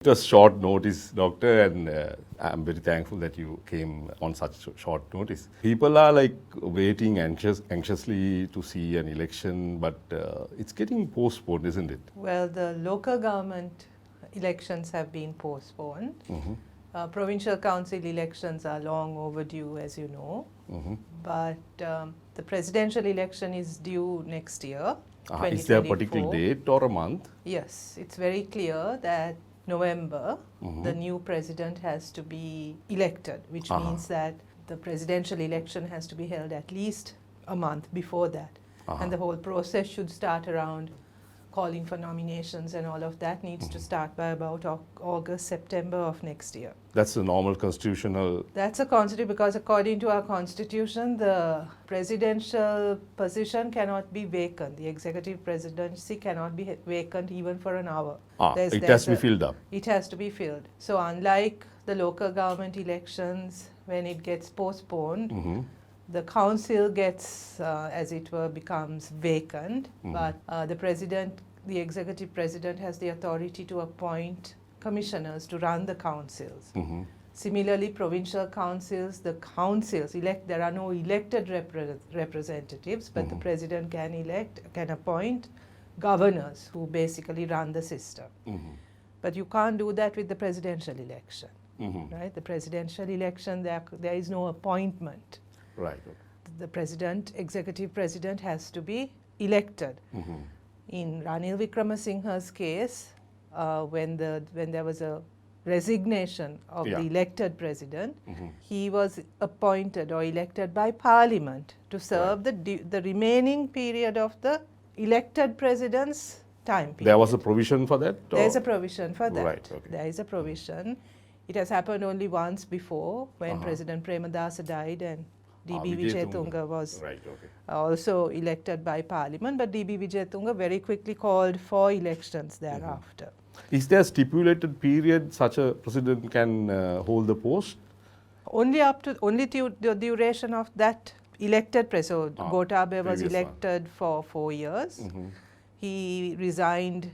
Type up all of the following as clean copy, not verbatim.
It was short notice, Doctor, and I'm very thankful that you came on such short notice. People are like waiting anxiously to see an election, but it's getting postponed, isn't it? Well, the local government elections have been postponed. Provincial council elections are long overdue, as you know. But the presidential election is due next year, 2024. Is there a particular date or a month? Yes, it's very clear that November, the new president has to be elected, which means that the presidential election has to be held at least a month before that. And the whole process should start around calling for nominations, and all of that needs to start by about August, September of next year. That's the normal constitutional... That's a constitution, because according to our constitution, the presidential position cannot be vacant. The executive presidency cannot be vacant even for an hour. It has to be filled up. It has to be filled. So unlike the local government elections, when it gets postponed, the council gets, as it were, becomes vacant, but the executive president has the authority to appoint commissioners to run the councils. Similarly, provincial councils, there are no elected representatives, but the president can appoint governors who basically run the system. But you can't do that with the presidential election, right? The presidential election, there is no appointment. Right. The executive president has to be elected. In Ranil Wickramasinghe's case, when there was a resignation of the elected president, he was appointed or elected by parliament to serve the remaining period of the elected president's time period. There was a provision for that? There is a provision for that. Right, okay. There is a provision. It has happened only once before, when President Premadasa died and D.B. Wijetunga was also elected by parliament, but D.B. Wijetunga very quickly called for elections thereafter. Is there a stipulated period such a president can hold the post? Only to the duration of that elected president. So Gotabaya was elected for 4 years. He resigned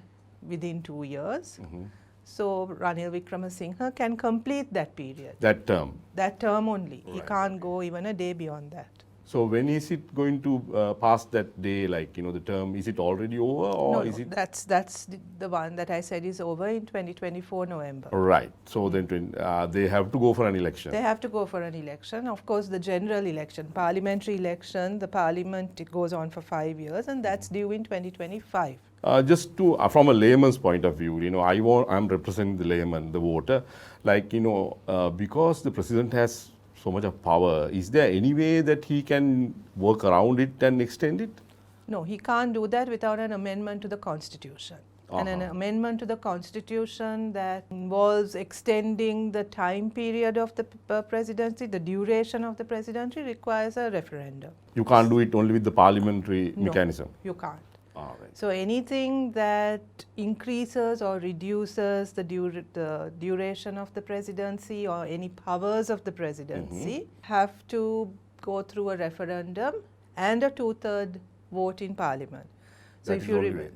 within 2 years. So Ranil Wickramasinghe can complete that period. That term? That term only. He can't go even a day beyond that. So when is it going to pass that day, like, the term, is it already over, or is it? That's the one that I said is over in 2024 November. Right. So then they have to go for an election. They have to go for an election. Of course, the general election, parliamentary election, the parliament, it goes on for 5 years, and that's due in 2025. Just to, from a layman's point of view, I'm representing the layman, the voter, like, because the president has so much of power, is there any way that he can work around it and extend it? No, he can't do that without an amendment to the constitution. And an amendment to the constitution that involves extending the time period of the presidency, the duration of the presidency, requires a referendum. You can't do it only with the parliamentary mechanism? No, you can't. Right. So anything that increases or reduces the duration of the presidency or any powers of the presidency have to go through a referendum and a 2/3 vote in parliament. So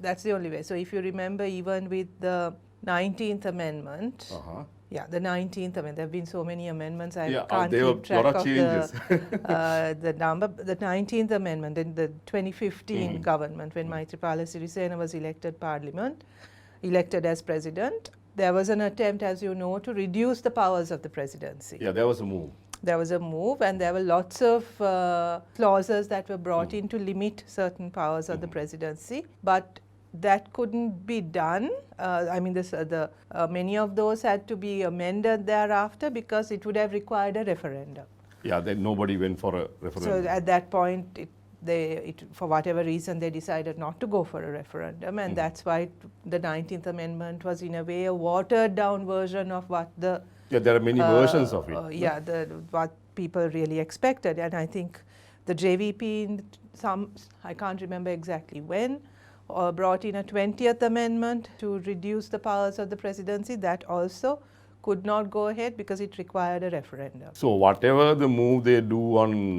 that's the only way. So if you remember, even with the 19th Amendment, the 19th Amendment, there have been so many amendments, I can't keep track of the number. The 19th Amendment in the 2015 government, when Maithripala Sirisena was elected as president, there was an attempt, as you know, to reduce the powers of the presidency. Yeah, there was a move. There was a move, and there were lots of clauses that were brought in to limit certain powers of the presidency, but that couldn't be done. Many of those had to be amended thereafter because it would have required a referendum. Yeah, then nobody went for a referendum. So at that point, for whatever reason, they decided not to go for a referendum, and that's why the 19th Amendment was in a way a watered down version of what the... Yeah, there are many versions of it. What people really expected. And I think the JVP, I can't remember exactly when, brought in a 20th Amendment to reduce the powers of the presidency. That also could not go ahead because it required a referendum. So whatever the move they do on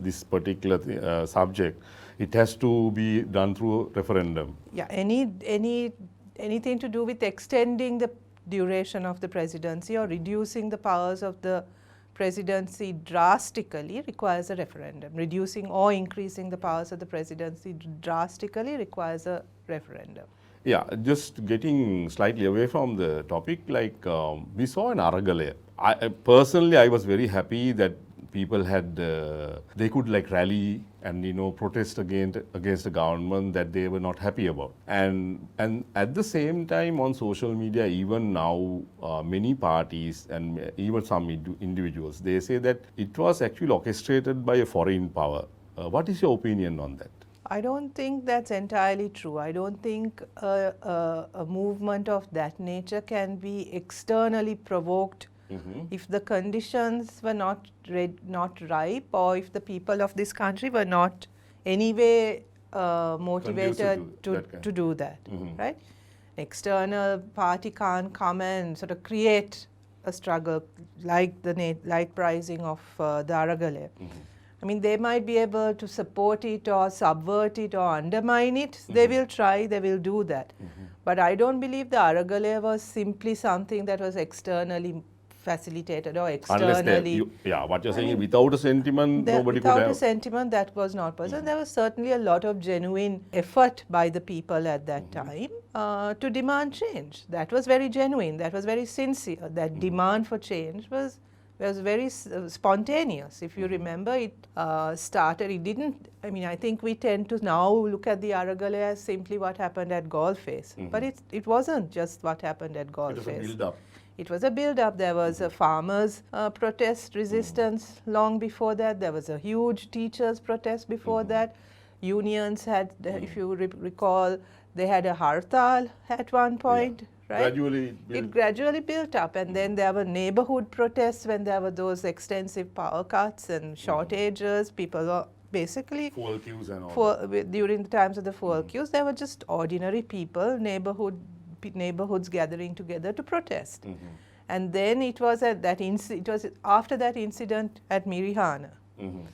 this particular subject, it has to be done through referendum. Yeah, anything to do with extending the duration of the presidency or reducing the powers of the presidency drastically requires a referendum. Reducing or increasing the powers of the presidency drastically requires a referendum. Yeah, just getting slightly away from the topic, like we saw in Aragale. Personally, I was very happy that people had, they could like rally and protest against the government that they were not happy about. And at the same time on social media, even now, many parties and even some individuals, they say that it was actually orchestrated by a foreign power. What is your opinion on that? I don't think that's entirely true. I don't think a movement of that nature can be externally provoked if the conditions were not ripe, or if the people of this country were not anyway motivated to do that, right? External party can't come and sort of create a struggle like the pricing of the Aragale. I mean, they might be able to support it or subvert it or undermine it. They will try, they will do that. But I don't believe the Aragale was simply something that was externally facilitated or externally. What you're saying is without a sentiment, nobody could have. Without a sentiment, that was not possible. There was certainly a lot of genuine effort by the people at that time to demand change. That was very genuine. That was very sincere. That demand for change was very spontaneous. If you remember, it started, it didn't, I mean, I think we tend to now look at the Aragale as simply what happened at Gaulleface. But it wasn't just what happened at Gaulleface. It was a build-up. It was a build-up. There was a farmers' protest resistance long before that. There was a huge teachers' protest before that. Unions had, if you recall, they had a hartal at one point. Right? It gradually built up, and then there were neighborhood protests when there were those extensive power cuts and shortages. People were basically fuel queues and all. During the times of the fuel queues, there were just ordinary people, neighborhoods gathering together to protest. And then it was after that incident at Mirihana.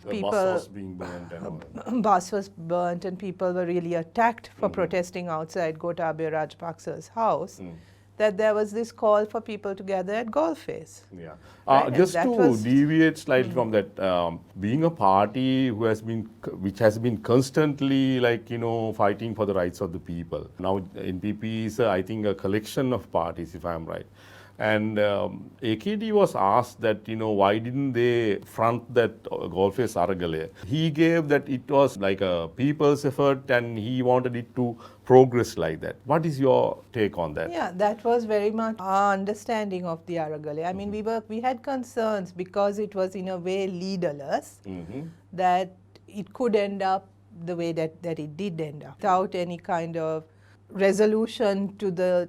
The bus was being burnt and all. Bus was burnt and people were really attacked for protesting outside Gotabaya Rajapaksa's house, that there was this call for people to gather at Gaulleface. Yeah. Right? Just to deviate slightly from that, being a party which has been constantly fighting for the rights of the people. Now NPP is I think a collection of parties, if I am right. And AKD was asked that, why didn't they front that Gaulleface Aragale? He gave that it was like a people's effort and he wanted it to progress like that. What is your take on that? Yeah, that was very much our understanding of the Aragale. I mean, we had concerns because it was in a way leaderless, that it could end up the way that it did end up, without any kind of resolution to the,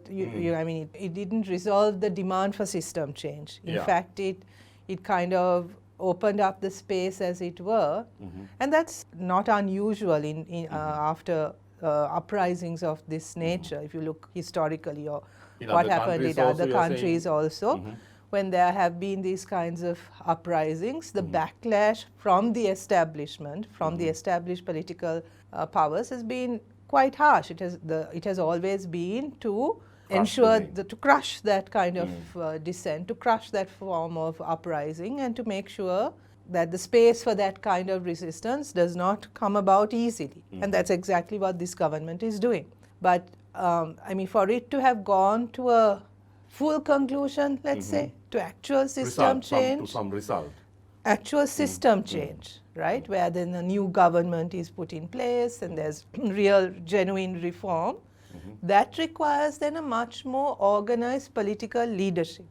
I mean, it didn't resolve the demand for system change. In fact, it kind of opened up the space, as it were, and that's not unusual after uprisings of this nature. If you look historically, or what happened in other countries also, when there have been these kinds of uprisings, the backlash from the establishment, from the established political powers, has been quite harsh. It has always been to ensure to crush that kind of dissent, to crush that form of uprising, and to make sure that the space for that kind of resistance does not come about easily. And that's exactly what this government is doing. But I mean, for it to have gone to a full conclusion, let's say, to actual system change, to some result. Actual system change, right, where then a new government is put in place and there's real, genuine reform, that requires then a much more organized political leadership,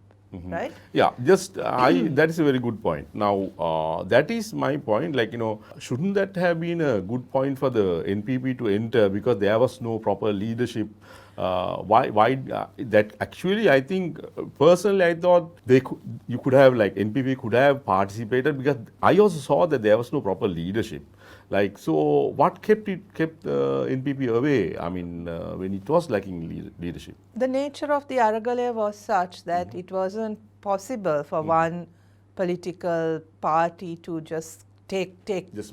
right? Yeah, that is a very good point. Now, that is my point, shouldn't that have been a good point for the NPP to enter, because there was no proper leadership? Why that actually, I think, personally, I thought you could have, NPP could have participated, because I also saw that there was no proper leadership. So what kept NPP away? I mean, when it was lacking leadership. The nature of the Aragale was such that it wasn't possible for one political party to just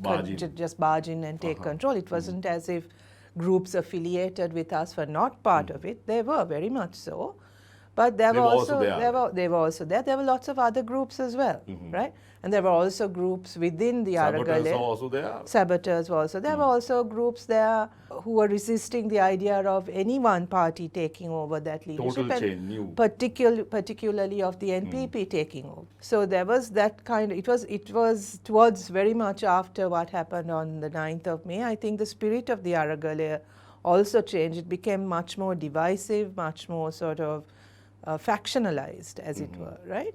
barge in and take control. It wasn't as if groups affiliated with us were not part of it. They were very much so. But there They were were also also there. they were also there. There were lots of other groups as well, right? And there were also groups within the Saboteurs Aragale. are also there. Saboteurs were also. There were also groups there who were resisting the idea of any one party taking over that leadership. Total change, new. Particularly of the NPP taking over. So there was that kind of, it was towards very much after what happened on the 9th of May. I think the spirit of the Aragale also changed. It became much more divisive, much more sort of factionalized, as it were, right?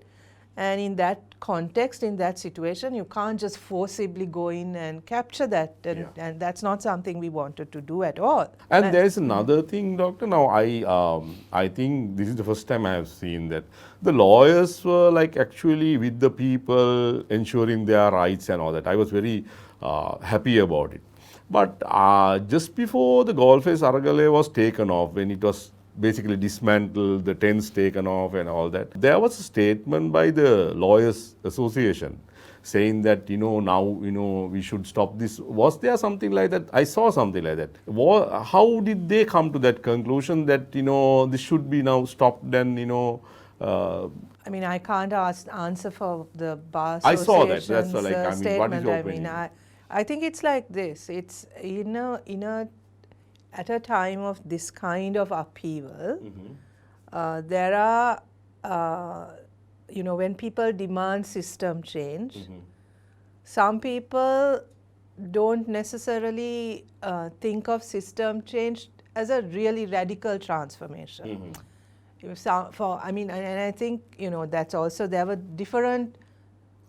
And in that context, in that situation, you can't just forcibly go in and capture that, and that's not something we wanted to do at all. And there is another thing, Doctor. Now, I think this is the first time I have seen that the lawyers were like actually with the people, ensuring their rights and all that. I was very happy about it. But just before the Golfes Aragale was taken off, when it was basically dismantled, the tents taken off and all that, there was a statement by the Lawyers Association saying that, now, we should stop this. Was there something like that? I saw something like that. How did they come to that conclusion that, this should be now stopped and, I mean, I can't answer for the Bar I saw that. Association's That's like, what is statement. your I mean, I think it's like this. It's at a time of this kind of upheaval, there are, when people demand system change, some people don't necessarily think of system change as a really radical transformation. And I think, that's also, there were different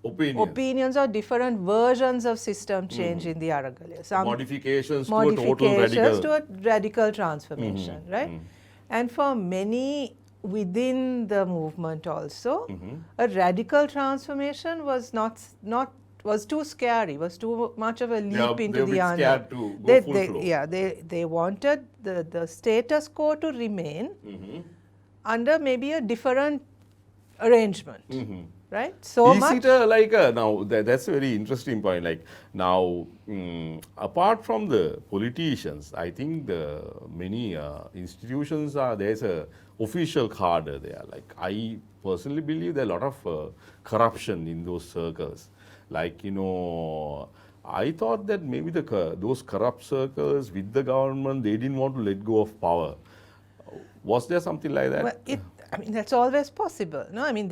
opinions or different versions of system change in the Aragale. Some modifications to a total radical transformation, right? And for many within the movement also, a radical transformation was was too scary, was too much of a leap into the unknown. Scared to go full flow. Yeah, they wanted the status quo to remain under maybe a different arrangement. Right? So is much. It now that's a very interesting point. Like now, apart from the politicians, I think the many institutions there's a official cadre there. Like I personally believe there are a lot of corruption in those circles. Like I thought that maybe those corrupt circles with the government, they didn't want to let go of power. Was there something like that? Well, that's always possible. No, I mean,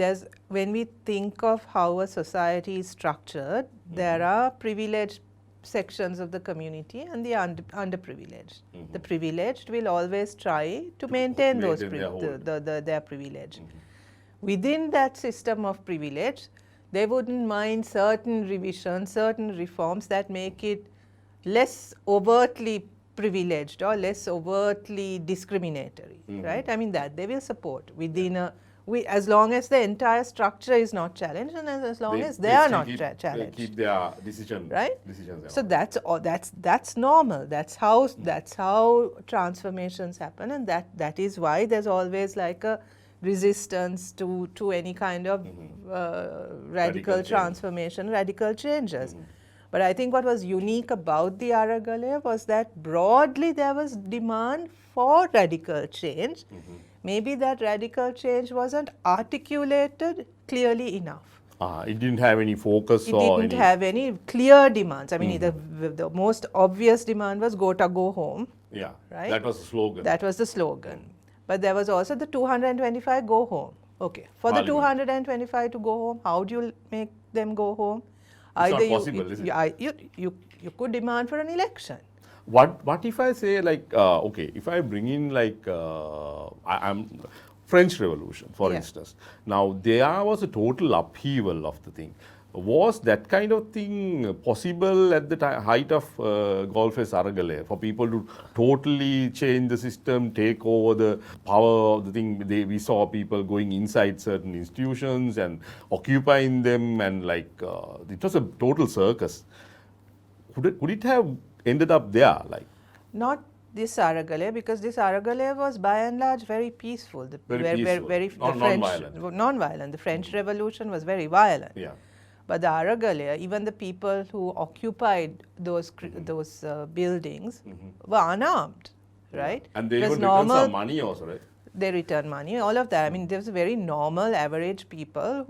when we think of how a society is structured, there are privileged sections of the community and the underprivileged. The privileged will always try to maintain their privilege. Within that system of privilege, they wouldn't mind certain revisions, certain reforms that make it less overtly privileged or less overtly discriminatory, right? I mean, that they will support within as long as the entire structure is not challenged and as long as they are not challenged. Keep their decisions. So that's normal. That's how transformations happen, and that is why there's always like a resistance to any kind of radical transformation, radical changes. But I think what was unique about the Aragale was that broadly there was demand for radical change. Maybe that radical change wasn't articulated clearly enough. It didn't have any focus it didn't have any clear demands. I mean, the most obvious demand was go home. Yeah, right? That was the slogan. That was the slogan. But there was also the 225 go home. Okay, for the 225 to go home, how do you make them go home? It's not possible, is it? You could demand for an election. What if I say like, okay, if I bring in like, I'm French Revolution, for instance. Now, there was a total upheaval of the thing. Was that kind of thing possible at the height of Golfes Aragale for people to totally change the system, take over the power of the thing? We saw people going inside certain institutions and occupying them, and like it was a total circus. Could it have ended up there? Like not this Aragale, because this Aragale was by and large very peaceful. Non-violent. The French Revolution was very violent. Yeah. But the Aragale, even the people who occupied those buildings were unarmed, right? And they even returned some money also, right? they return money, all of that. I mean, there's very normal, average people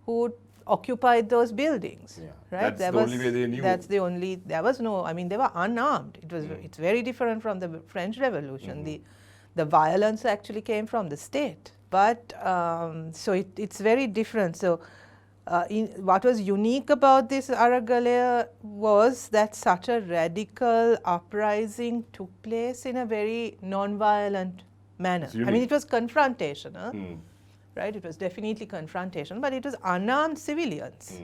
who occupied those buildings, Yeah. right? That's the only way they knew. That's the only. There was no. I mean, they were unarmed. It's very different from the French Revolution. The violence actually came from the state, but so it's very different. So. What was unique about this Aragalaya was that such a radical uprising took place in a very non-violent manner. I mean, it was confrontational, right? It was definitely confrontational, but it was unarmed civilians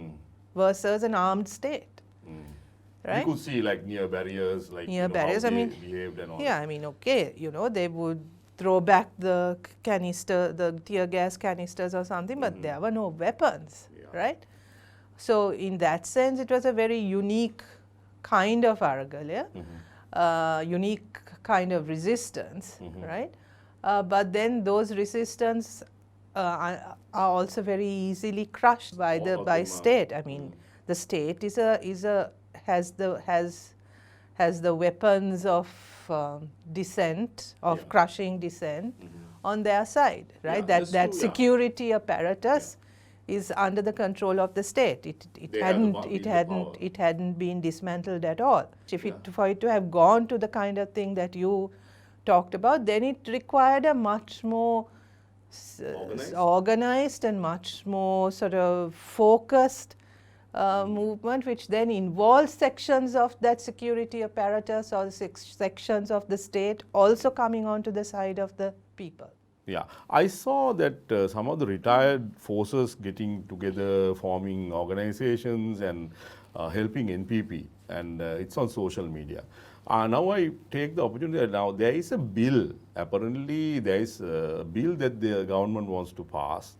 versus an armed state, right? You could see like near barriers, like near barriers. how I mean, behaved and all. yeah. I mean, okay, they would throw back the tear gas canisters or something, but there were no weapons. Right? So in that sense, it was a very unique kind of Aragalaya, unique kind of resistance, right? But then those resistance are also very easily crushed by state. I mean, the state has the weapons of dissent, of crushing dissent on their side, right? Yeah, that security apparatus is under the control of the state. It hadn't been dismantled at all. For it to have gone to the kind of thing that you talked about, then it required a much more organized and much more sort of focused movement, which then involves sections of that security apparatus or sections of the state also coming onto the side of the people. Yeah, I saw that some of the retired forces getting together, forming organizations and helping NPP, and it's on social media. Now I take the opportunity that now there is a bill, apparently there is a bill that the government wants to pass,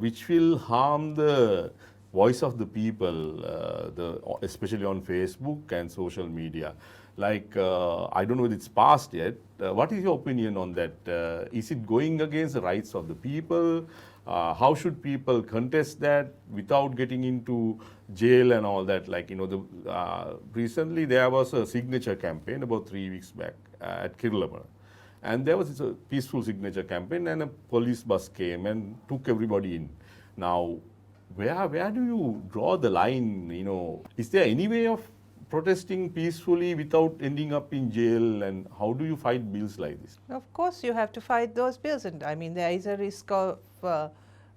which will harm the voice of the people, especially on Facebook and social media. Like, I don't know if it's passed yet. What is your opinion on that? Is it going against the rights of the people? How should people contest that without getting into jail and all that? Like, recently there was a signature campaign about 3 weeks back at Kirlamara. And there was a peaceful signature campaign, and a police bus came and took everybody in. Now, where do you draw the line? Is there any way of protesting peacefully without ending up in jail, and how do you fight bills like this? Of course, you have to fight those bills, and I mean there is a risk of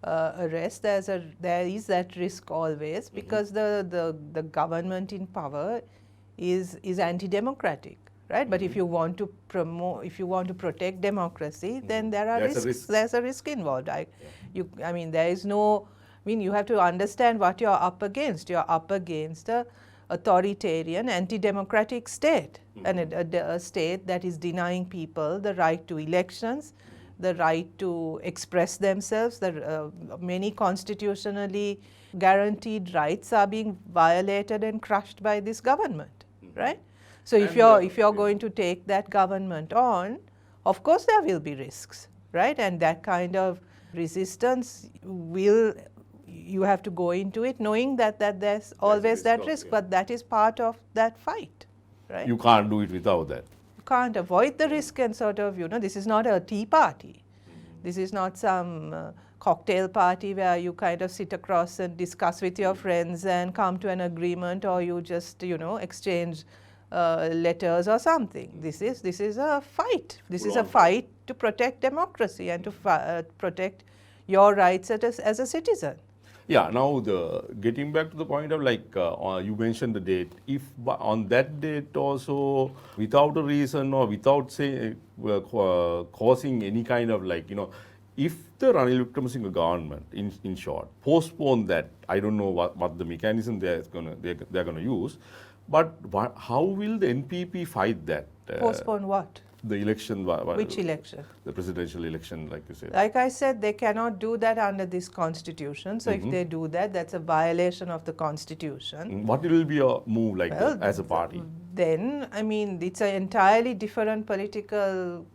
arrest. There is that risk always, because the government in power is anti-democratic, right? But if you want to protect democracy, then there are risks. There's a risk involved. I mean, there is no. I mean, you have to understand what you're up against. You're up against a authoritarian, anti-democratic state, and a state that is denying people the right to elections, the right to express themselves. Many constitutionally guaranteed rights are being violated and crushed by this government, right? So if you're going to take that government on, of course there will be risks, right? And that kind of resistance you have to go into it knowing that there's always that risk, but that is part of that fight, right? You can't do it without that. You can't avoid the risk, and sort of, this is not a tea party. This is not some cocktail party where you kind of sit across and discuss with your friends and come to an agreement, or you just, exchange letters or something. This is a fight. This is a fight to protect democracy and to protect your rights as a citizen. Yeah, now getting back to the point of you mentioned the date. If on that date also, without a reason or without causing any kind of if the Ranil Wickremesinghe government, in short, postpone that, I don't know what the mechanism they're gonna use, but how will the NPP fight that? Postpone what? The election. Which election? The presidential election, like you said. Like I said, they cannot do that under this constitution. So if they do that, that's a violation of the constitution. What will be a move as a party? Then, I mean, it's an entirely different political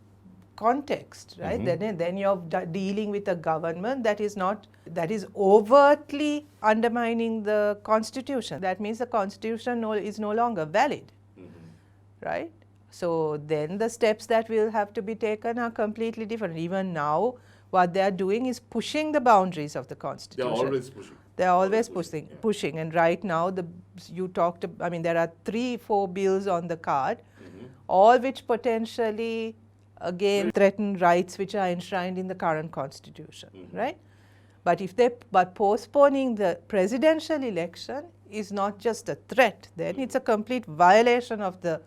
context, right? Then you're dealing with a government that is overtly undermining the constitution. That means the constitution is no longer valid, right? So then the steps that will have to be taken are completely different. Even now, what they are doing is pushing the boundaries of the Constitution. Pushing. They are always pushing. And right now, I mean, there are 3-4 bills on the card, all which potentially, again, threaten rights which are enshrined in the current Constitution, right? But postponing the presidential election is not just a threat, then it's a complete violation of the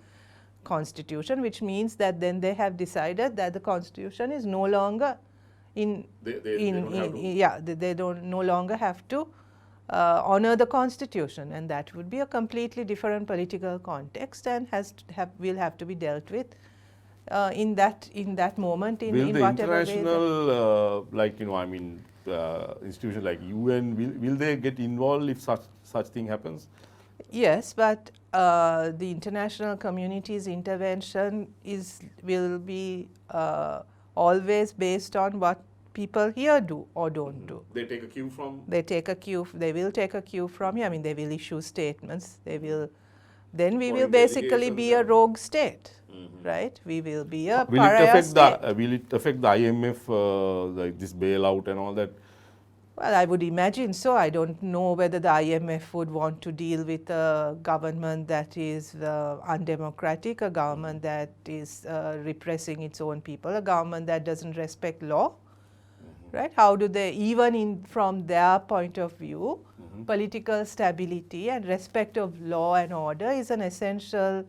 Constitution, which means that then they have decided that the Constitution is no longer they don't no longer have to honor the Constitution, and that would be a completely different political context and will have to be dealt with in that moment in whatever way. Will the international, institutions like UN, will they get involved if such thing happens? Yes, but the international community's intervention will be always based on what people here do or don't do. They take a cue from? They will take a cue from you. I mean, they will issue statements. Then we will basically be a rogue state, right? We will be a pariah state. Will it affect the IMF, like this bailout and all that? Well, I would imagine so. I don't know whether the IMF would want to deal with a government that is undemocratic, a government that is repressing its own people, a government that doesn't respect law, right? How do they, even from their point of view, political stability and respect of law and order is an essential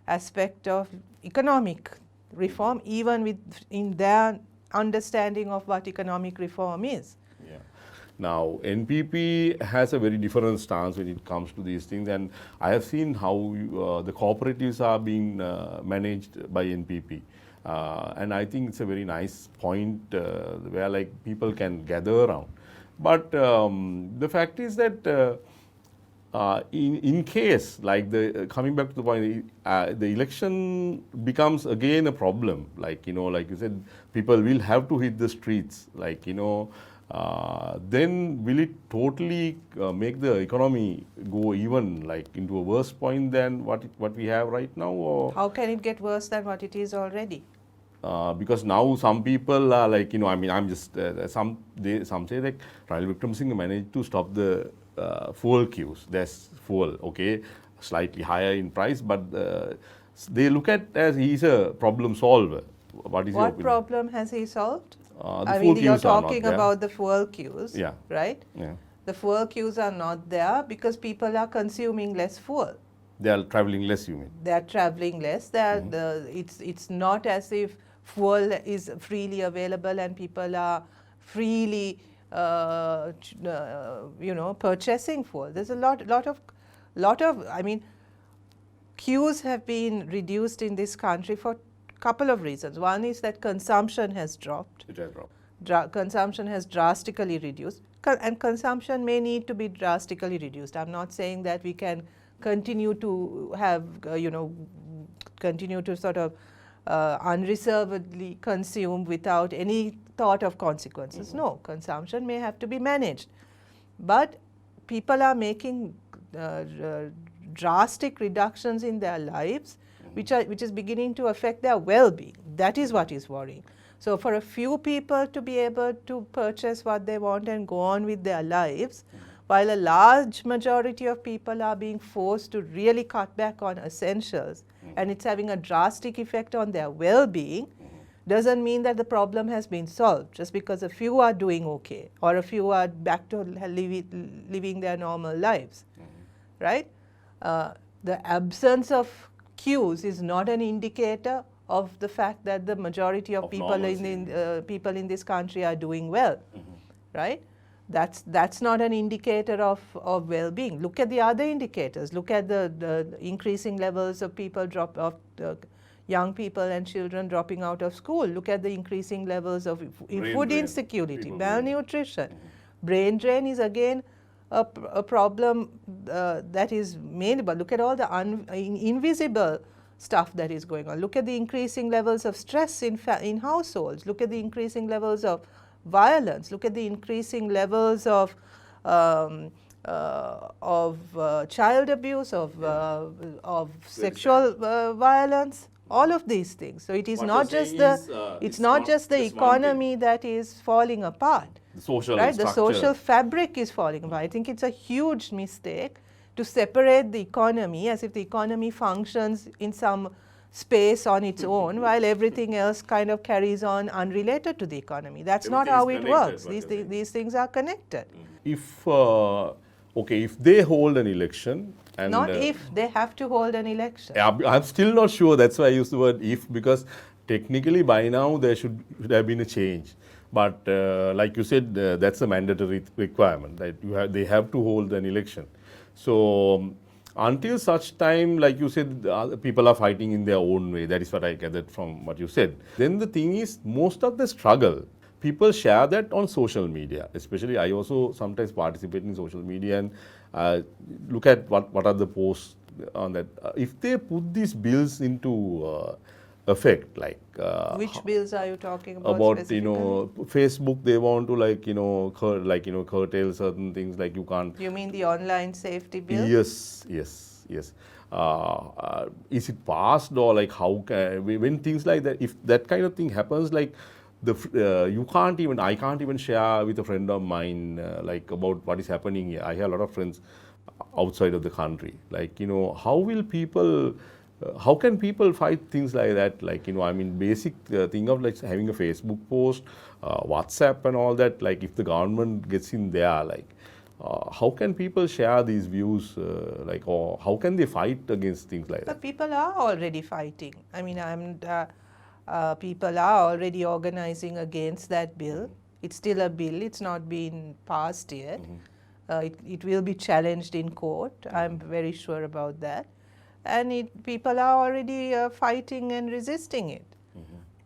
aspect of economic reform, even in their understanding of what economic reform is. Now, NPP has a very different stance when it comes to these things, and I have seen how the cooperatives are being managed by NPP. And I think it's a very nice point where like people can gather around. But the fact is that in case, like coming back to the point, the election becomes again a problem. Like you said, people will have to hit the streets. Then will it totally make the economy go even into a worse point than what we have right now? Or? How can it get worse than what it is already? Because now some people are I'm just some say that Ranil Wickremesinghe managed to stop the fuel queues. There's fuel, okay, slightly higher in price, but they look at as he's a problem solver. What problem has he solved? You're talking about the fuel queues, right? Yeah. The fuel queues are not there because people are consuming less fuel. They are traveling less, you mean? They are traveling less. It's not as if fuel is freely available and people are freely, purchasing fuel. There's a lot of. I mean, queues have been reduced in this country for couple of reasons. One is that consumption has dropped. It has dropped. Consumption has drastically reduced, and consumption may need to be drastically reduced. I'm not saying that we can continue to have, continue to sort of unreservedly consume without any thought of consequences. No, consumption may have to be managed. But people are making drastic reductions in their lives, which is beginning to affect their well-being. That is what is worrying. So for a few people to be able to purchase what they want and go on with their lives, while a large majority of people are being forced to really cut back on essentials, and it's having a drastic effect on their well-being, doesn't mean that the problem has been solved just because a few are doing okay or a few are back to living their normal lives, right? The absence of queues is not an indicator of the fact that the majority of people in this country are doing well, right? That's not an indicator of well-being. Look at the other indicators. Look at the increasing levels of young people and children dropping out of school. Look at the increasing levels of food insecurity, malnutrition. Brain drain is again a problem that is made, but look at all the invisible stuff that is going on. Look at the increasing levels of stress in households. Look at the increasing levels of violence. Look at the increasing levels of child abuse, of sexual violence. All of these things. So it is What not you're just saying the, is, it's it's not not just the just one thing. economy that is falling apart. The social Right, the structure. social fabric is falling apart. I think it's a huge mistake to separate the economy as if the economy functions in some space on its own while everything else kind of carries on unrelated to the economy. That's not Everything is how it connected, works. what These, you're saying. these things are connected. If okay, if they hold an election and Not if, they have to hold an election. I'm still not sure. That's why I use the word if, because technically by now there should have been a change. But like you said, that's a mandatory requirement that they have to hold an election. So until such time, like you said, people are fighting in their own way. That is what I gathered from what you said. Then the thing is, most of the struggle, people share that on social media. Especially, I also sometimes participate in social media and look at what are the posts on that. If they put these bills into effect, like Which bills are you talking about about specifically? Facebook, they want to curtail certain things, like you can't. You mean the online safety bill? Yes. Is it passed, or like how can when things like that, if that kind of thing happens, like I can't even share with a friend of mine like about what is happening here. I have a lot of friends outside of the country. Like how will people? How can people fight things like that? Like I mean, basic thing of like having a Facebook post, WhatsApp, and all that. Like if the government gets in there, like. How can people share these views, or how can they fight against things like But that? people are already fighting. I mean, people are already organizing against that bill. It's still a bill. It's not been passed yet. It will be challenged in court. I'm very sure about that. And people are already fighting and resisting it.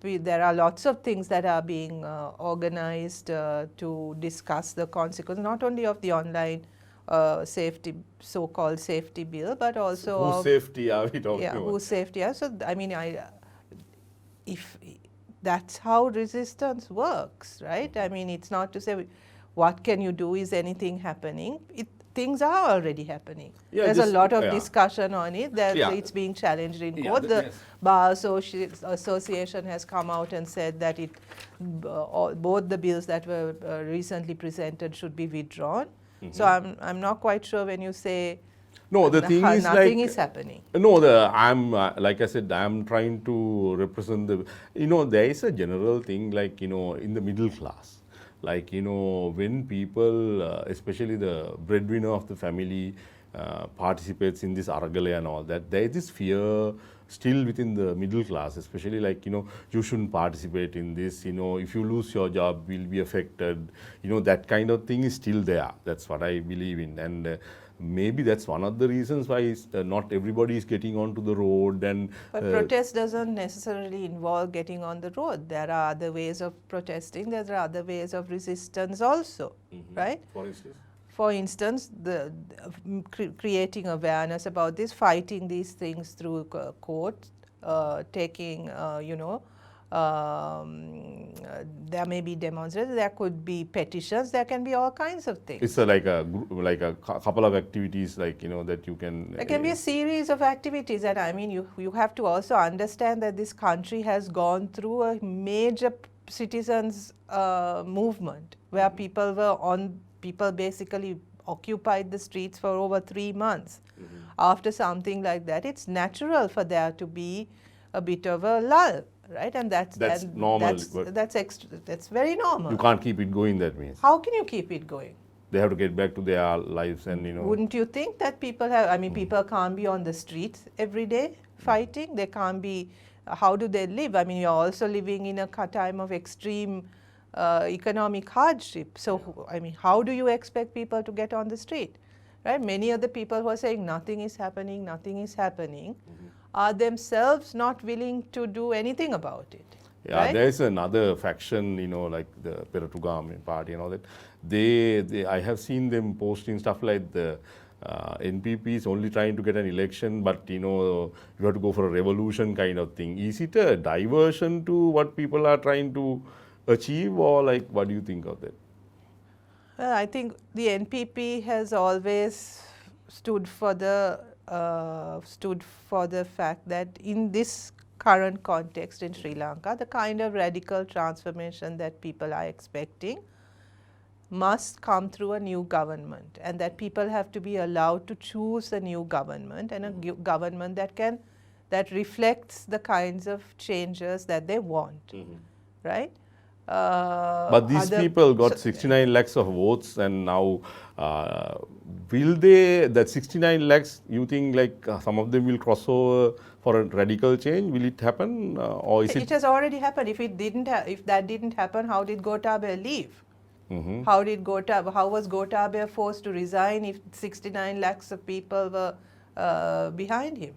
There are lots of things that are being organized to discuss the consequences, not only of the online safety, so-called safety bill, but also Whose of safety are we talking about? whose safety. So I mean, if that's how resistance works, right? I mean, it's not to say what can you do, is anything happening. Things are already happening. Yeah, There's just- a lot of yeah. discussion on it. That Yeah. it's being challenged in Yeah, court. The yes. Bar Association has come out and said that both the bills that were recently presented should be withdrawn. So I'm not quite sure when you say No, the thing is nothing like is happening. No, I'm like I said, I'm trying to represent the. There is a general thing like in the middle class, like when people, especially the breadwinner of the family, participates in this aragale and all that, there is this fear still within the middle class, especially like you shouldn't participate in this. If you lose your job, you'll be affected. That kind of thing is still there. That's what I believe in, and. Maybe that's one of the reasons why not everybody is getting onto the road. And But protest doesn't necessarily involve getting on the road. There are other ways of protesting. There are other ways of resistance also, right? For instance, For instance, creating awareness about this, fighting these things through court, taking, there may be demonstrations, there could be petitions, there can be all kinds of things. it's like a couple of activities that you can. There can be a series of activities, and I mean, you have to also understand that this country has gone through a major citizens movement where people basically occupied the streets for over 3 months. After something like that, it's natural for there to be a bit of a lull, right? And that's normal. That's very normal. You can't keep it going. That means How can you keep it going? they have to get back to their lives, and Wouldn't you think that people have, I mean, people can't be on the streets every day fighting? They can't be, how do they live? I mean, you're also living in a time of extreme economic hardship. So, I mean, how do you expect people to get on the street? Right? Many of the people who are saying nothing is happening, are themselves not willing to do anything about it. Yeah, right? there's another faction, like the Peratugam party and all that. I have seen them posting stuff like the NPP is only trying to get an election, but you have to go for a revolution kind of thing. Is it a diversion to what people are trying to achieve, or like what do you think of that? Well, I think the NPP has always stood for the fact that in this current context in Sri Lanka, the kind of radical transformation that people are expecting must come through a new government, and that people have to be allowed to choose a new government, and a government that reflects the kinds of changes that they want, right? But these people got 69 lakhs of votes, and now will they, that 69 lakhs, you think like some of them will cross over for a radical change? Will it happen, or is it? It has already happened. If that didn't happen, how did Gotabaya leave? How was Gotabaya forced to resign if 69 lakhs of people were behind him?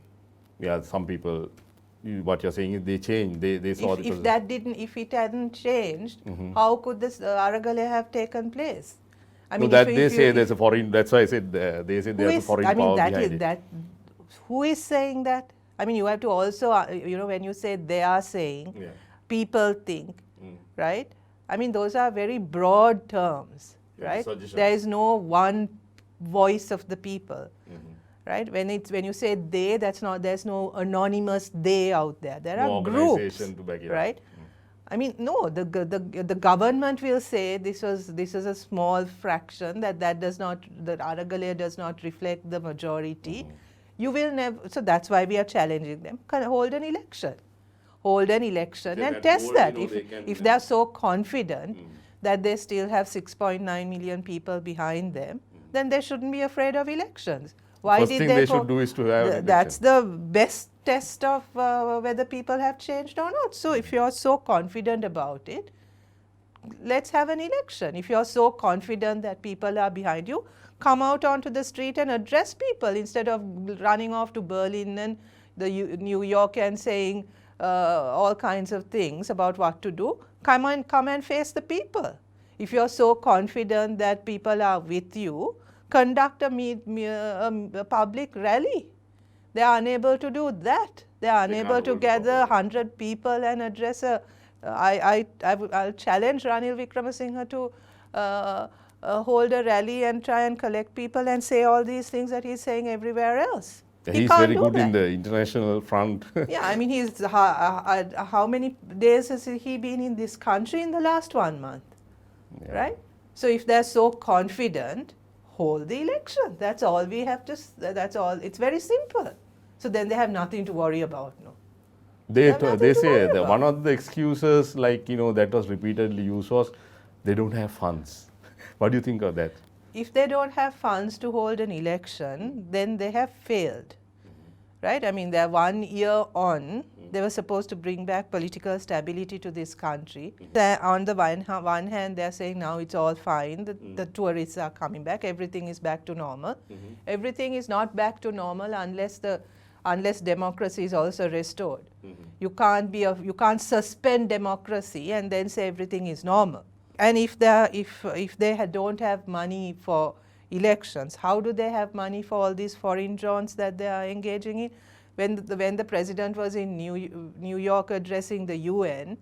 Yeah, some people, what you're saying is they changed. They saw If it hadn't changed, how could this Aragale have taken place? I mean, there's a foreign. That's why I said they say there's a foreign power behind it. Who is saying that? I mean, you have to also, when you say they are saying, people think, right? I mean, those are very broad terms, right? There is no one voice of the people, right? When you say they, there's no anonymous they out there. There are groups, right? I mean, no, the government will say this is a small fraction, that Aragale does not reflect the majority. You will never, so that's why we are challenging them. Hold an election and test that. If they are so confident that they still have 6.9 million people behind them, then they shouldn't be afraid of elections. First thing they should do is to have that's the best test of whether people have changed or not. So if you're so confident about it, let's have an election. If you're so confident that people are behind you, come out onto the street and address people instead of running off to Berlin and New York and saying all kinds of things about what to do. Come and face the people. If you're so confident that people are with you, conduct a public rally. They are unable to do that. They are unable to gather 100 people and address I'll challenge Ranil Wickremesinghe to hold a rally and try and collect people and say all these things that he's saying everywhere else. He's very good in the international front. Yeah, I mean, how many days has he been in this country in the last 1 month, right? So if they're so confident, hold the election. That's all we have to, that's all. It's very simple. So then they have nothing to worry about, no? They say that one of the excuses, that was repeatedly used was they don't have funds. What do you think of that? If they don't have funds to hold an election, then they have failed, right? I mean, they're 1 year on. They were supposed to bring back political stability to this country. On the one hand, they're saying now it's all fine. The tourists are coming back. Everything is back to normal. Everything is not back to normal unless democracy is also restored. You can't suspend democracy and then say everything is normal. And if they don't have money for elections, how do they have money for all these foreign jaunts that they are engaging in? When the president was in New York addressing the UN,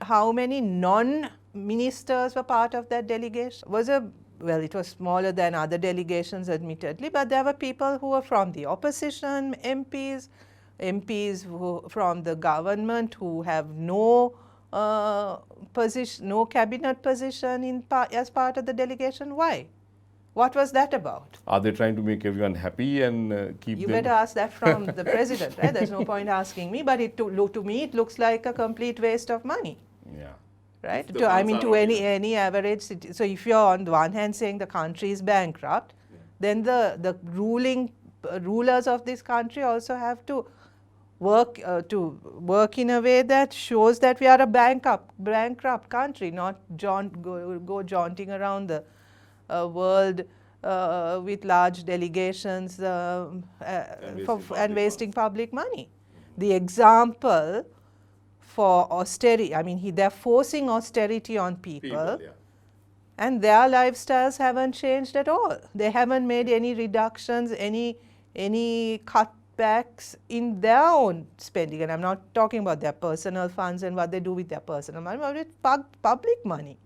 how many non-ministers were part of that delegation? It was smaller than other delegations, admittedly, but there were people who were from the opposition, MPs from the government who have no cabinet position as part of the delegation. Why? What was that about? Are they trying to make everyone happy and keep You them? better ask that from the president, right? There's no point asking me, but to me it looks like a complete waste of money. Yeah. Right? To any average citizen. So if you're on the one hand saying the country is bankrupt, then the rulers of this country also have to work in a way that shows that we are a bankrupt country, not go jaunting around the world with large delegations and wasting public money. The example for austerity, I mean, they're forcing austerity on people and their lifestyles haven't changed at all. They haven't made any reductions, any cutbacks in their own spending. And I'm not talking about their personal funds and what they do with their personal money, but with public money.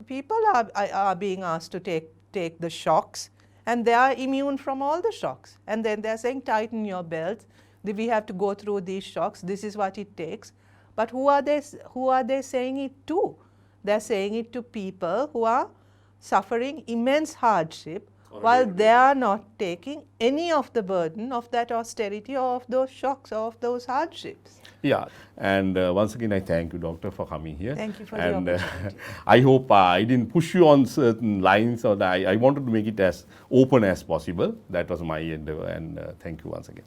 People are being asked to take the shocks, and they are immune from all the shocks. And then they're saying, tighten your belts. We have to go through these shocks. This is what it takes. But who are they saying it to? They're saying it to people who are suffering immense hardship while they are not taking any of the burden of that austerity or of those shocks or of those hardships. Yeah, and once again, I thank you, Doctor, for coming here. Thank you for the and, opportunity. I hope I didn't push you on certain lines, or I wanted to make it as open as possible. That was my endeavor, and thank you once again.